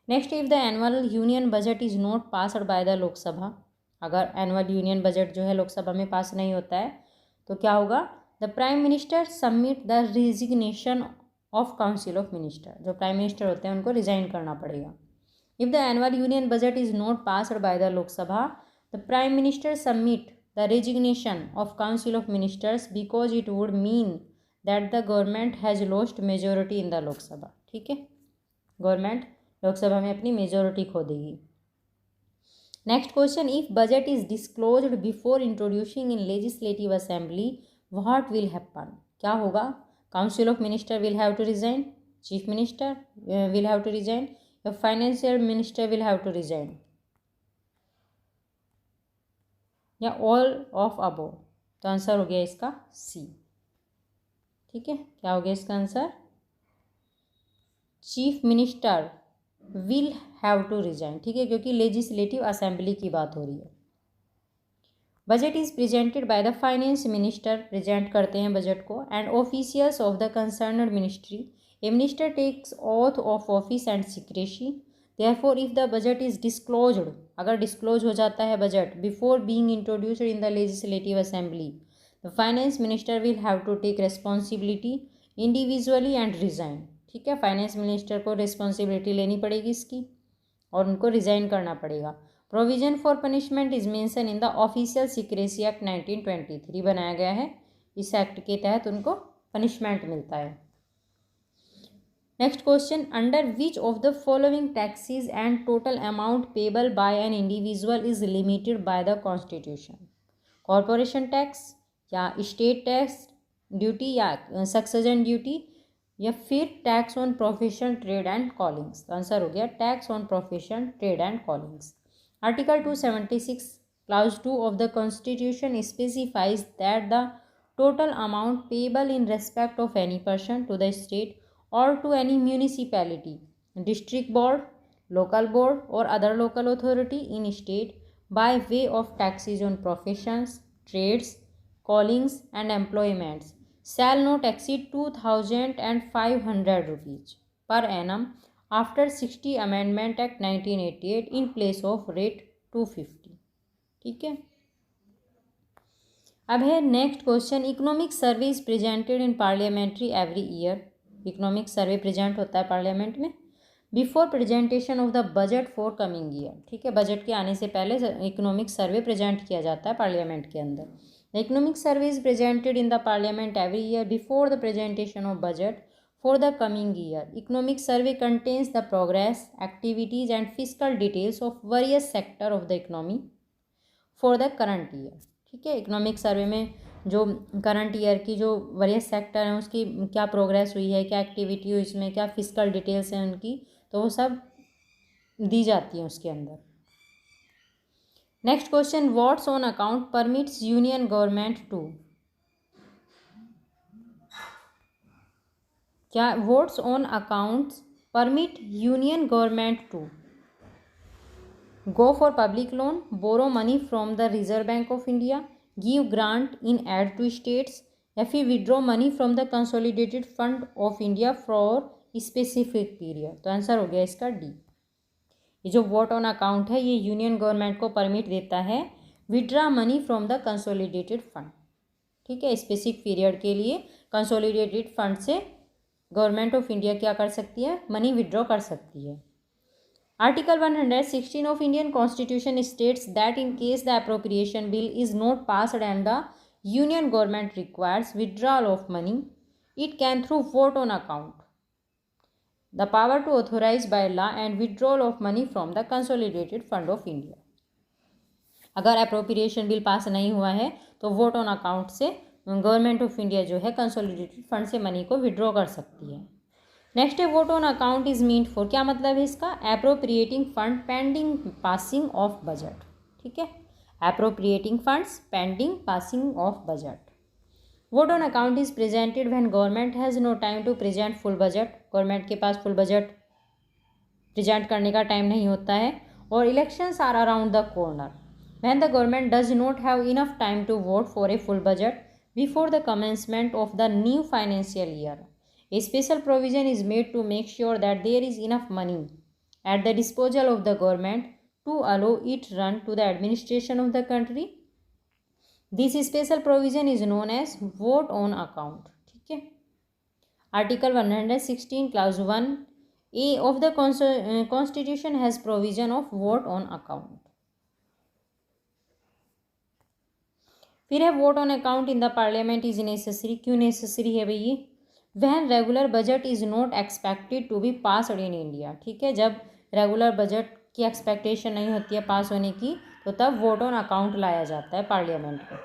Next, if the annual union budget is not passed by the Lok Sabha, अगर एनुअल यूनियन बजट जो है लोकसभा में पास नहीं होता है तो क्या होगा? The prime minister submit the resignation of council of minister. जो प्राइम मिनिस्टर होते हैं उनको रिजाइन करना पड़ेगा। If the annual union budget is not passed by the Lok Sabha, the Prime Minister submit the resignation of Council of Ministers because it would mean that the government has lost majority in the Lok Sabha। ठीक है, गवर्नमेंट लोकसभा में अपनी मेजोरिटी खो देगी। Next question, if budget is disclosed before introducing in legislative assembly what will happen? क्या होगा? Council of minister will have to resign, chief minister will have to resign, The financial minister will have to resign, या all of above। तो आंसर हो गया इसका C। ठीक है, क्या हो गया इसका answer? Chief minister will have to resign. ठीक है, क्योंकि लेजिस्लेटिव असेंबली की बात हो रही है। Budget is presented by the finance minister, present करते हैं बजट को, and officials of the concerned ministry. A minister takes oath of office and secrecy. Therefore, if the budget is disclosed, अगर डिस्क्लोज हो जाता है budget before being introduced in the legislative assembly, the finance minister will have to take responsibility individually and resign। ठीक है, फाइनेंस मिनिस्टर को रिस्पॉन्सिबिलिटी लेनी पड़ेगी इसकी और उनको रिजाइन करना पड़ेगा। Provision for punishment is mention in the official secrecy act 1923 बनाया गया है। इस एक्ट के तहत उनको पनिशमेंट मिलता है। Next question, under which of the following taxes and total amount payable by an individual is limited by the constitution? Corporation tax या स्टेट टैक्स ड्यूटी या सक्सेशन ड्यूटी या फिर tax on profession trade and callings? तो आंसर हो गया tax on profession trade and callings. Article 276 clause 2 of the constitution specifies that the total amount payable in respect of any person to the state or to any municipality, district board, local board or other local authority in state by way of taxes on professions, trades, callings and employments shall not exceed 2,500 rupees per annum after 60 Amendment Act 1988 in place of rate 250। ठीक है, अब है next question, economic survey is presented in parliamentary every year. Economic survey present होता है पार्लियामेंट में before presentation of the budget for coming year. ठीक है, बजट के आने से पहले इकोनॉमिक सर्वे प्रेजेंट किया जाता है पार्लियामेंट के अंदर। The economic survey is presented in the parliament every year before the presentation of budget for the coming year. Economic survey contains the progress, activities and fiscal details of various sector of the economy for the current year. ठीक है, इकोनॉमिक सर्वे में जो करंट ईयर की जो वेरियस सेक्टर हैं उसकी क्या प्रोग्रेस हुई है, क्या एक्टिविटी हुई, इसमें क्या फिजिकल डिटेल्स हैं उनकी, तो वो सब दी जाती हैं उसके अंदर. Next question, what's on account permits union government to, क्या what's on accounts permit union government to go for public loan, borrow money from the Reserve Bank of India, give grant in aid to states, या फिर withdraw money from the consolidated fund of India for specific period. तो आंसर हो गया इसका डी. ये जो वोट ऑन अकाउंट है ये यूनियन गवर्नमेंट को परमिट देता है withdraw money from the consolidated fund. ठीक है, स्पेसिफिक पीरियड के लिए कंसोलिडेटेड फंड से गवर्नमेंट ऑफ इंडिया क्या कर सकती है, मनी विड्रॉ कर सकती है. Article 116 of Indian Constitution states that in case the appropriation bill is not passed and the Union government requires withdrawal of money, it can through vote on account the power to authorize by law and withdrawal of money from the Consolidated Fund of India. अगर appropriation bill पास नहीं हुआ है तो वोट ऑन अकाउंट से गवर्नमेंट ऑफ इंडिया जो है कंसोलिडेटेड फंड से मनी को विड्रॉ कर सकती है. नेक्स्ट है vote on account is meant for, क्या मतलब है इसका, appropriating fund pending passing of budget. ठीक है, appropriating funds pending passing of budget. Vote on account is presented when government has no time to present full budget, government के पास फुल बजट प्रेजेंट करने का टाइम नहीं होता है, और elections are around the corner. When the government does not have enough time to vote for a full budget before the commencement of the new financial year, a special provision is made to make sure that there is enough money at the disposal of the government to allow it run to the administration of the country. This special provision is known as vote on account. ठीक है, Article 116 Clause 1A of the Constitution has provision of vote on account. फिर है vote on account in the parliament is necessary. क्यों necessary है भई, when regular budget is not expected to be passed in India. ठीक है, जब रेगुलर बजट की एक्सपेक्टेशन नहीं होती है पास होने की तो तब वोट ऑन अकाउंट लाया जाता है पार्लियामेंट में.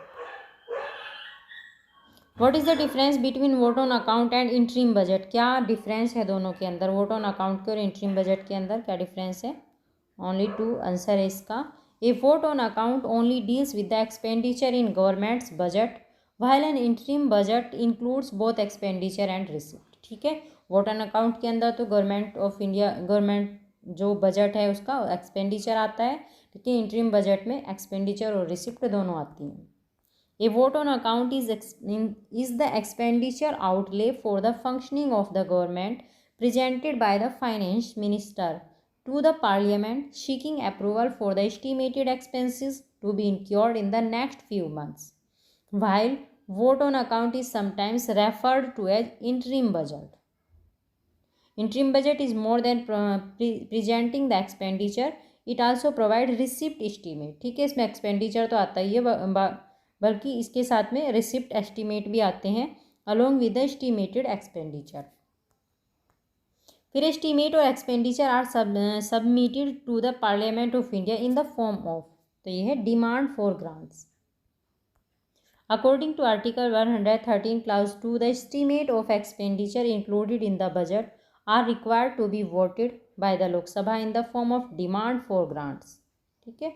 What is the difference between vote on account and interim budget, क्या डिफरेंस है दोनों के अंदर, वोट ऑन अकाउंट के और इंटरिम बजट के अंदर क्या डिफरेंस है. ओनली 2 आंसर है इसका. A vote on account only deals with the expenditure in government's budget while an interim budget includes both expenditure and receipt. ठीक है, वोट ऑन अकाउंट के अंदर तो गवर्नमेंट ऑफ इंडिया गवर्नमेंट जो बजट है उसका एक्सपेंडिचर आता है, लेकिन इंटरिम बजट में एक्सपेंडिचर और रिसिप्ट दोनों आती हैं. A vote on account is the expenditure outlay for the functioning of the government presented by the finance minister to the parliament seeking approval for the estimated expenses to be incurred in the next few months. While vote on account is sometimes referred to as interim budget. Interim budget is more than presenting the expenditure. It also provide receipt estimate. ठीक है, इसमें expenditure तो आता ही है बल्कि इसके साथ में receipt estimate भी आते हैं along with the estimated expenditure. फिर estimate और expenditure are submitted to the Parliament of India in the form of, तो ये है demand for grants. According to Article 113 Clause 2, the estimate of expenditure included in the budget are required to be voted by the Lok Sabha in the form of demand for grants. ठीक है,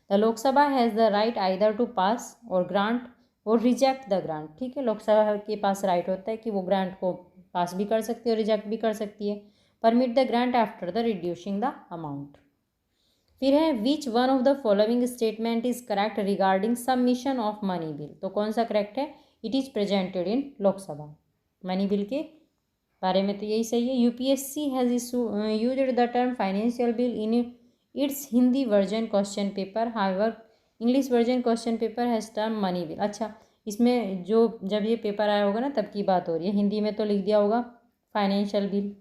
the Lok Sabha has the right either to pass or grant or reject the grant. ठीक है, लोक सभा के पास राइट होता है कि वो ग्रांट को पास भी कर सकती है और रिजेक्ट भी कर सकती है. Permit the grant after the reducing the amount. फिर है विच one of the following statement is correct regarding submission of money bill, तो कौन सा करेक्ट है, it is presented in Lok Sabha. Money bill के बारे में तो यही सही है. UPSC has used the term financial bill in its Hindi version question paper, however English version question paper has term money bill. अच्छा, इसमें जो जब ये पेपर आया होगा ना तब की बात हो रही है, हिंदी में तो लिख दिया होगा फाइनेंशियल बिल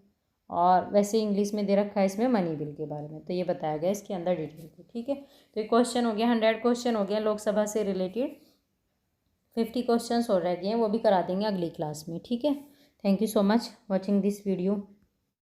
और वैसे इंग्लिश में दे रखा है इसमें मनी बिल के बारे में, तो ये बताया गया इसके अंदर डिटेल में. ठीक है, तो ये क्वेश्चन हो गया 100 क्वेश्चन हो गया लोकसभा से रिलेटेड. 50 क्वेश्चन और रह गए हैं, वो भी करा देंगे अगली क्लास में. ठीक है, thank you so much watching this video.